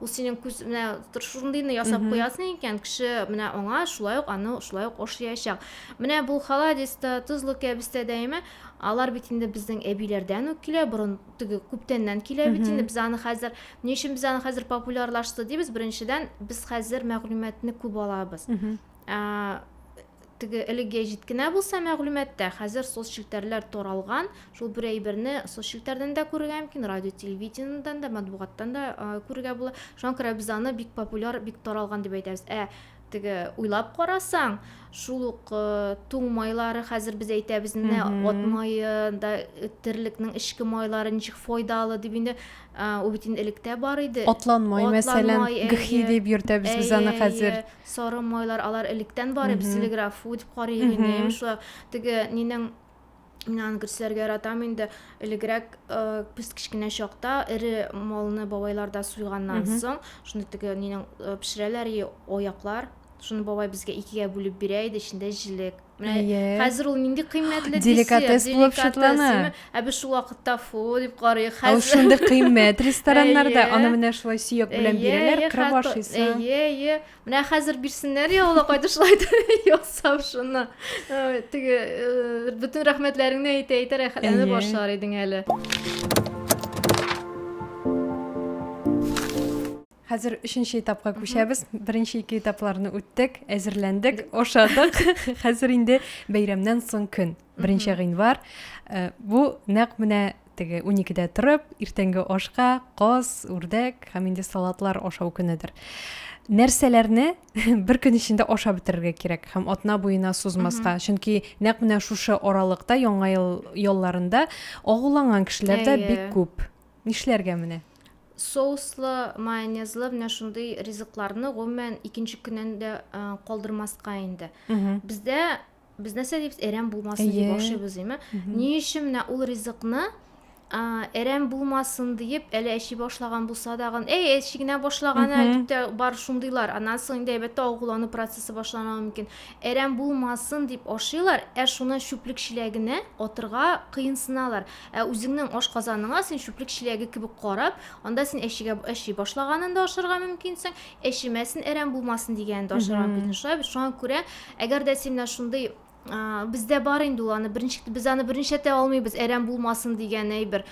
ул синең күз менә шундыйны ясап куясың икән, кеше менә аңа шулай ук аны шулай ук ашыячак. Менә бу холодецта, тузлы кәбестә дәйме, алар бит инде безнең әбиләрдән үк килә, борын теге күптәннән килә бит инде. Без аны хәзер, ни өчен без аны хәзер популярлашты дибез? Беренчедән, без хәзер мәгълүматны күп алабыз. Теге элегә җиткенә булса мәгълүматта, хәзер соцчелтәрләр таралган, шул бер әйберне соцчелтәрдән дә күрергә мөмкин, радио телевидениедан да, матбугаттан да күрергә була. Шуңа күрә без аны бик популяр, бик таралган дип әйтәбез. теге уйлап карасаң, шул ук туң майлары хәзер без әйтәбез менә ат майы да терлекнең ичке майлары ничек файдалы дип инде ул бит инде электә бар иде.
Атланмай мәсәлән, гхи дип йөртәбез без аны хәзер.
Сары майлар алар электән бар, без телеграфу дип карыйк инде. Шул теге нинең Мен аны күрсәләргә яратам инде. Элегрәк без кичкенә чакта эре малны бабайларда суйганнан соң, шуны теге нинең пешерәләр аяклар. Шуны бабай безгә икегә бүлеп бирә иде, içində җилек. Менә хәзер ул нинди кыйммәтле
деликатес булып шатлана.
Без шул вакытта фу дип карыйк.
Ул шундый кыйммәт рестораннарда аны менә шулай сөяк белән бирәләр, кыра башлыйсың.
Менә хәзер бирсеннәр я ул кайда шулай ясап шуны. Теге бөтен рәхмәтләреңне әйтә рәхәтләнеп башлар идең әле.
Хәзер 3нче этапка күчәбез. 1нче 2 этапларны үттек, әзерләндек, ашадык. Хәзер инде бәйрәмнән соң көн. 1нче гыйнвар. Бу нәкъ менә теге 12дә торып, иртәнге ашка каз, үрдәк һәм инде салатлар ашау көнедер. Нәрсәләрне бер көн эчендә ашап бетерергә кирәк һәм атна буена сузмаска. Чөнки нәкъ менә шушы аралыкта яңа ел ялларында агуланган кешеләр дә бик күп. Нишләргә менә?
Соуслы, майонезлы менә шундый ризыкларны гомумән икенче көннән дә калдырмаска инде. Без нәрсә дибез, әрәм булмасын дип ашыйбыз, әйме? Ни өчен менә ул ризыкны әрәм булмасын дип әле әши башлаган булса дагы, әши генә башлаган дип тә бар шундыйлар. Аннан соң инде әйбәттә агулану процессы башлана мөмкин. Әрәм булмасын дип ашыйлар, шуны чүплек чиләгенә атырга кыенсыналар. Үзеңнең ашказаныңа син чүплек чиләге кебек карап, анда син әши башлаганын да ашырга мөмкинсең, әшимәсен әрәм булмасын дигәнне дә ашырга мөмкин. Шуңа күрә, әгәр дә син шундый бездә бар инде ул аны без аны беренчәтә алмыйбыз, әрәм булмасын дигән әйбер.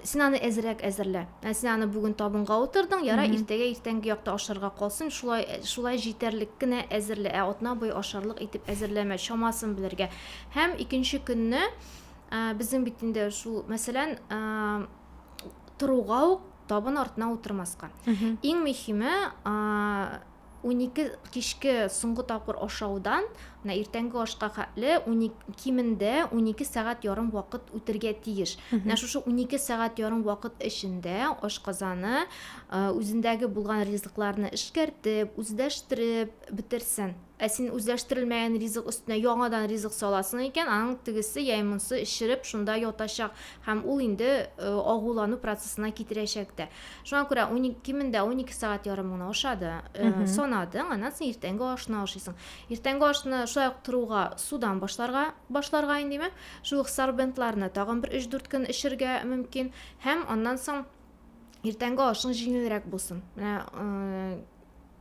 Син аны әзрәк әзерлә. Син аны бүген табынга утырдың, яра иртәнге якта ашарга калсын, шулай җитәрлек кенә әзерлә. Атна буе ашарлык итеп әзерләмә, чамасын белергә. Һәм икенче көнне безнең бит инде шул, мәсәлән, торуга ук табын артына утырмаска. Иң мөһиме 12 кичке соңгы тапкыр ашаудан, менә иртәнге ашка хәтле кимендә 12 сәгать ярым вакыт үтәргә тиеш. Менә шушы 12 сәгать ярым вакыт эчендә ашказаны үзендәге булган ризыкларны эшкәртеп, үзләштереп бетерсен. Син үзләштерелмәгән ризык өстенә яңадан ризык саласың икән, аның тегесе яймынсы эшереп шунда ятачак һәм ул инде агулану процессына китерәчәк тә. Шуңа күрә кимендә 12 сәгать ярым гына ашады, санадың, аннан соң иртәнге ашны ашыйсың. Иртәнге ашны шулай торуга судан башларга индеме? Шул сорбентларны тагын бер 3-4 көн эшергә мөмкин һәм аннан соң иртәнге ашың җиңелрәк булсын. Менә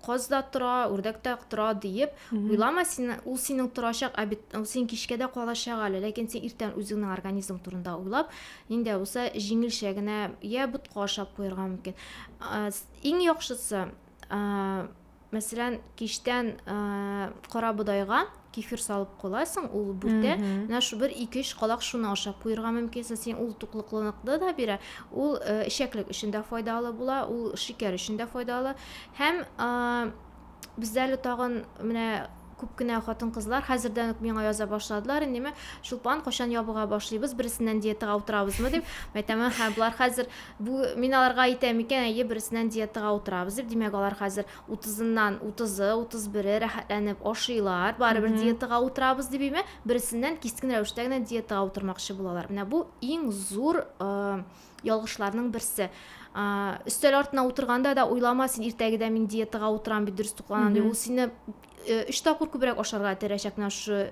каз да тора, үрдәк тә тора диеп, уйлама ул синең торачак, ул син кичкә дә калачак әле, ләкин син иртән үзеңнең организм турында уйлап, инде булса җиңелчә генә я бутка ашап куярга мөмкин. Иң яхшысы, мәсәлән, кичтән кара бодайга кефир салып куйласың, ул бүтә. Менә шу 1-2 калак шуны ашап куярга мөмкин, син ул туклыклыкны да бирә. Ул эчәклек өчен дә файдалы була, ул шикәр өчен дә файдалы. Һәм бездә әле тагын менә күп кенә хатын-кызлар хәзердән үк миңа яза башладылар, инде шулпан кашан ябыга башлыйбыз, берсеннән диетага утырабызмы дип. Әйтәм, булар хәзер бу мин аларга әйтәм икән, берсеннән диетага утырабыз дип. Димәк, алар хәзер 30-ннан 30-31 рәхәтләнеп ашыйлар, барыбер диетага утырабыз дип име, берсеннән кискен рәвештә генә диетага утырмакчы булалар. Менә бу иң зур ялгышларның берсе. Өстәл артына утырганда да уйлама, син иртәгедә мин диетага утырам бит, дөрес тукланам дип. Ул сине 3 тапкыр күбрәк ашарга терәчәк. Менә шу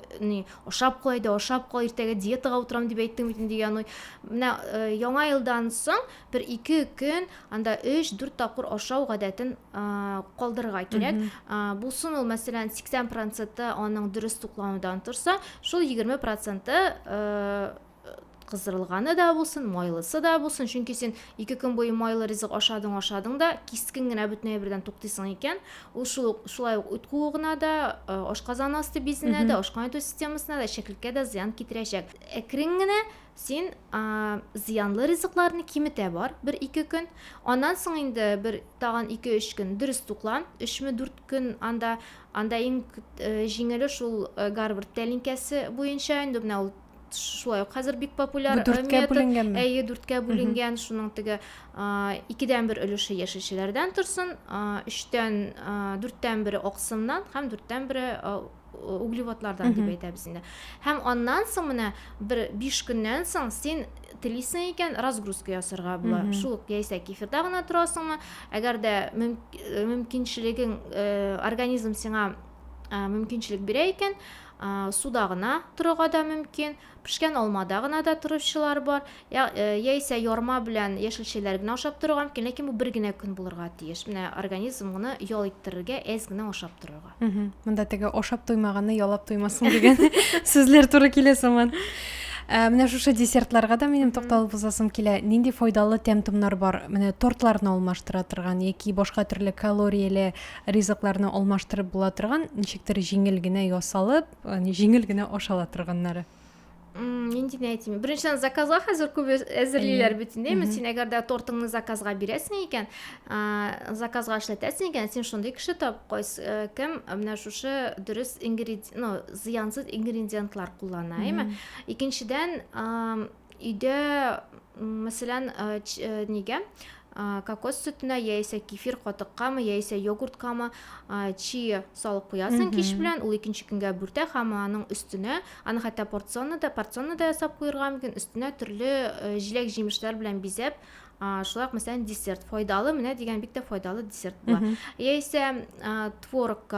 ашап кал, иртәгә диетага утырам дип әйттем бит дигән. Менә яңа елдан соң 1-2 көн анда 3-4 тапкыр ашау гадәтен калдырырга кирәк. Булсын ул мәсәлән 80% аның дөрес тукланудан торса, шул 20% кыздырылганы да булсын, майлысы да булсын, чөнки син 2 көн буе майлы ризык ашадың да, кискен генә бөтенләй бердән туктыйсың икән, ул шулай ук үт куугына да, ашказан асты безенә дә, ашкан итү системасына да, шәклеккә дә зыян китерәчәк. Әкрен генә син зыянлы ризыкларны киметә бар 1-2 көн. Аннан соң инде бер тагын 2-3 көн дөрес туклан. 3-4 көн анда иң җиңеле шул Гарвард тәлинкәсе буенча инде менә ул шулай ук хәзер бик популяр
Бу 4-кә бүленгәнме?
Әйе, 4-кә бүленгән. Шуның теге 2дән 1 өлеше яшелчәләрдән торсын, 3дән 4дән 1 аксымнан һәм 4дән 1 углеводлардан дип әйтәбез инде. Һәм аннан соң менә бер 5 көннән соң син телисең икән разгрузка ясарга була. Шул яисә кефирдә генә торасыңмы, әгәр дә мөмкинчелегең организм сиңа мөмкинчелек бирә икән, суда гына торырга да мөмкин, пешкән алмада гына да торучылар бар. Яисә ярма белән яшелчәләр генә ашап торырга мөмкин, ләкин бу бер генә көн булырга тиеш. Менә организмны ял иттерергә, әз генә ашап торырга.
Монда теге ашап туймаганны ялап туймасын дигән сүзләр туры килә сыман. Менә шушы десертларга да минем токталып узасым килә. Нинди файдалы тәм-томнар бар? Менә тортларны алмаштыра торган яки башка төрле калорияле ризыкларны алмаштырып була торган, ничектер җиңел генә ясалып, җиңел генә ашала торганнары.
Нинди әйтим? Беренчедән заказга хәзер күп әзерлиләр бит инде. Син әгәр дә тортыңны заказга бирәсең икән, заказга эшләтәсең икән, син шундый кеше тап кайс, кем менә шушы дөрес зыянсыз ингредиентлар куллана, әйме? Икенчедән, өйдә мәсәлән, нигә кокос сөтенә яисә кефир катыккамы, яисә йогурткамы чи салып куясың кич белән, ул икенче көнгә бүртә һәм аның өстенә, аны хәтта порционны да ясап куярга мөмкин, өстенә төрле җиләк-җимешләр белән бизәп, шулай ук мәсәлән десерт файдалы, менә дигән бик тә файдалы десерт була. Яисә творог,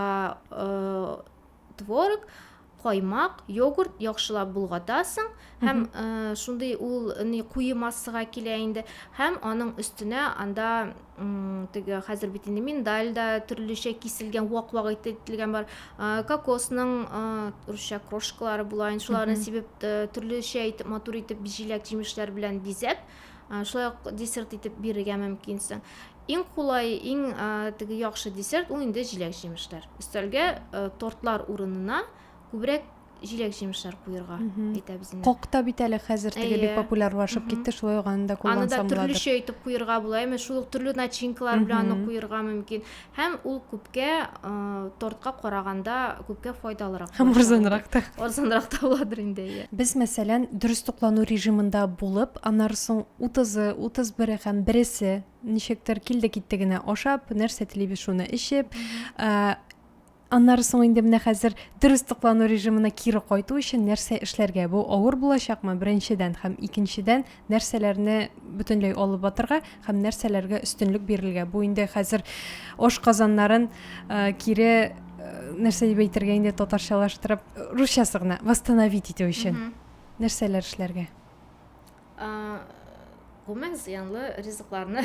каймак, йогурт яхшылап булгатасың һәм шундый ул куе массага килә инде һәм аның өстенә анда теге хәзер бит инде миндальда төрлечә киселгән вак-вак ителгән бар, кокосның русча крошкалары була, шуларны сибеп төрлечә итеп матур итеп җиләк-җимешләр белән бизәп, шулай ук десерт итеп бирергә мөмкинсең. Иң кулай, иң теге яхшы десерт ул инде җиләк-җимешләр. Өстәлгә тортлар урынына күбрәк җиләк-җимешләр куярга әйтәбез инде.
Кокта бит әле хәзер теге бик популярлашып китте, шулай ук аны да
Аны да
куллансам буладыр.
төрлечә итеп куярга була, шул төрле начинкалар белән аны куярга мөмкин. Һәм ул күпкә тортка караганда күпкә файдалырак.
Һәм арзанрак та.
Арзанрак та буладыр инде.
Без мәсәлән дөрес туклану режимында булып, аннан соң 30-ы, 31-е һәм 1-се ничектер килде китте генә ашап, нәрсә телибез шуны эчеп, аннан соң инде менә хәзер дөрес туклану режимына кире кайту өчен нәрсә эшләргә? Бу авыр булачакмы беренчедән һәм икенчедән нәрсәләрне бөтенләй алып батырга һәм нәрсәләргә өстенлек бирергә? Бу инде хәзер ашказаннарын кире нәрсә дип әйтергә инде татарчалаштырып, русчасы гына восстановить итү өчен нәрсәләр эшләргә?
Гомумән зыянлы ризыкларны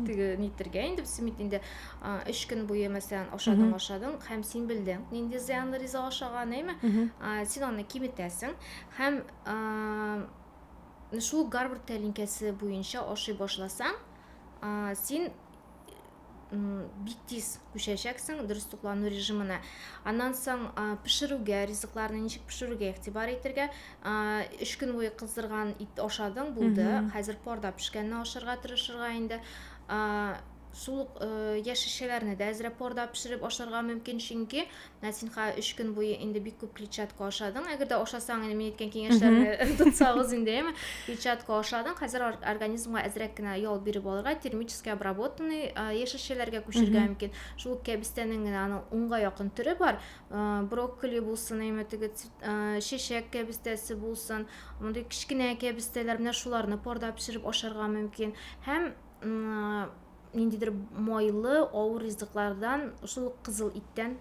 теге нитергә инде симит инде 3 көн буе мәсәлән ашадың һәм син белдең нинди зыянлы ризык ашаган, әйме? Син аны киметәсең һәм шул Гарвард тәлинкәсе буенча ашый башласаң, син бик тиз күчәчәксең дөрес туклану режимына. Аннан соң пешерүгә, ризыкларны ничек пешерүгә игътибар итәргә. 3 көн буе кыздырган ит ашадың булды, хәзер парда пешкәнне ашарга тырышырга инде. Шул яшелчәләрне дә әзрәк парда пешереп ашарга мөмкин, чөнки син 3 көн буе инде бик күп клетчатка ашадың. Әгәр дә ашасаң, инде мин әйткән киңәшләрне тотсагыз инде, клетчатка ашадың, хәзер организмга әзрәк кенә ял биреп алырга, термически обработанный яшелчәләргә күчергә мөмкин. Шул кәбестәнең генә аның 10-га якын төре бар. Брокколи булсын, әйме теге чәчәк кәбестәсе булсын, мондый кичкенә кәбестәләр менә шуларны парда пешереп ашарга мөмкин. Һәм ниндидер майлы, авыр ризыклардан, шул кызыл иттән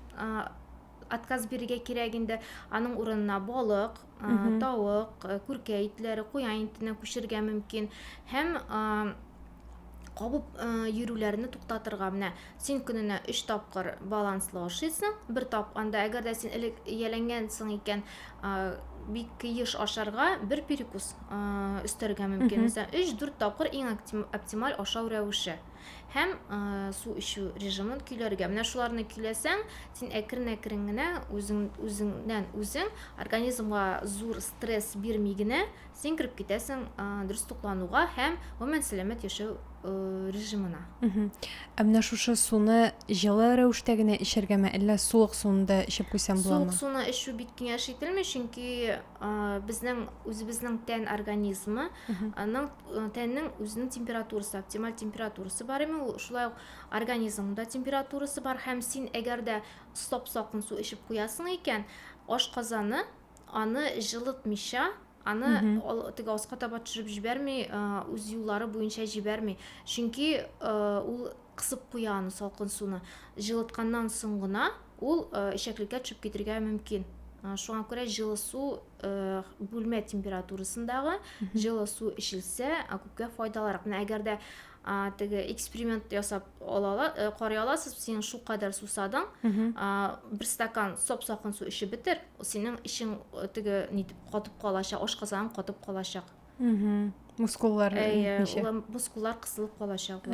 отказ бирергә кирәк инде. Аның урынына балык, тавык, күркә итләре, куян итенә күчергә мөмкин. Һәм кабып йөрүләрне туктатырга менә син көненә 3 тапкыр баланслы ашыйсың, бер тап анда әгәр дә син элек яләнгәнсең икән, бик кыйыш ашарга бер перекус өстәргә мөмкин. Мәсәлән, 3-4 тапкыр иң оптималь ашау рәвеше. Һәм су ичү режимын көйләргә. Менә шуларны көйләсәң, син әкрен-әкрен генә үзеңнән үзең организмга зур стресс бирми генә син кирип китәсең дөрес туклануга һәм гомумән сәламәт яшәү режимына.
Ә менә шушы суны җылы рәвештә генә эчәргәме, әллә суык суны эчеп куйсам буламы?
Суык суны эчү бик киңәш ителми, чөнки безнең үзебезнең тән организмы, аның тәннең үзенең температурасы, оптималь температурасы бар име, ул шулай ук организмда температурасы бар һәм син әгәр дә сап-сакын су эчеп куясың икән, ашказаны аны җылытмыйча аны теге аска таба төшереп җибәрми, үз юллары буенча җибәрми. Чөнки ул кысып куя аны салкын суны. Җылытканнан соң гына ул ишәклеккә төшеп китергә мөмкин. Шуңа күрә җылы су бүлмә температурасындагы җылы су эчелсә, күпкә файдалырак. Менә әгәр дә теге эксперимент ясап карый аласыз, син шул кадәр сусадың, бер стакан сап-сакын су эчеп бетер, синең ишең теге нитеп катып калачак, ашказаның катып калачак.
Мускуллар ничә?
Мускуллар кысылып калачак.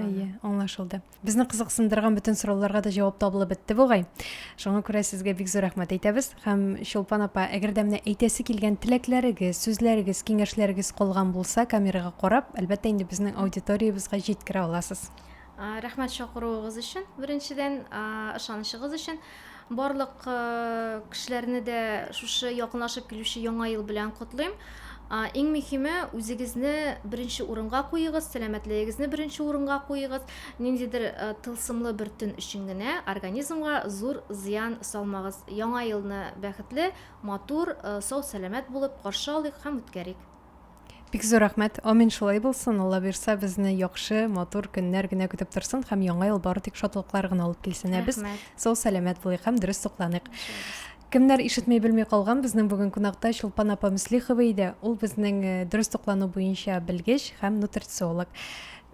Аңлашылды. Безне кызыксындырган бөтен сорауларга да җавап табылып бетте бугай. Шуңа күрә сезгә бик зур рәхмәт әйтәбез. Һәм Чулпан апа, әгәр дә менә әйтәсе килгән теләкләрегез, сүзләрегез, киңәшләрегез калган булса, камерага карап, әлбәттә инде безнең аудиториябызга җиткерә аласыз.
Рәхмәт чакыруыгыз өчен, беренчедән, ышанычыгыз өчен. Барлык кешеләрне дә шушы якынлашып килүче яңа ел белән котлыйм. Иң мөһиме, үзегезне беренче урынга куегыз, сәламәтлегегезне беренче урынга куегыз. Ниндидер тылсымлы бер төн өчен генә организмга зур зыян салмагыз. Яңа елны бәхетле, матур, сау сәламәт булып каршы алыйк һәм үткәрик.
Бик зур рәхмәт. Амин шулай булсын. Алла бирсә, безне яхшы, матур көннәр генә көтеп торсын һәм яңа ел бары тик шатлыклар гына алып килсен. Без сау сәламәт булыйк һәм дөрес тукланыйк. Кемнәр ишетмәй белми калган, безнең бүген кунакта Чулпан апа Мөслихова иде. Ул безнең дөрес туклану буенча белгеч һәм нутрициолог.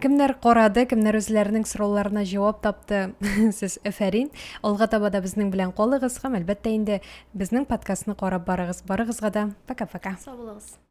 Кемнәр карады, кемнәр үзләренең сорауларына җавап тапты, сез афәрин. Алга таба да безнең белән калыгыз һәм әлбәттә инде безнең подкастны карап барыгыз. Барыгызга да пока-пока.
Сау булыгыз.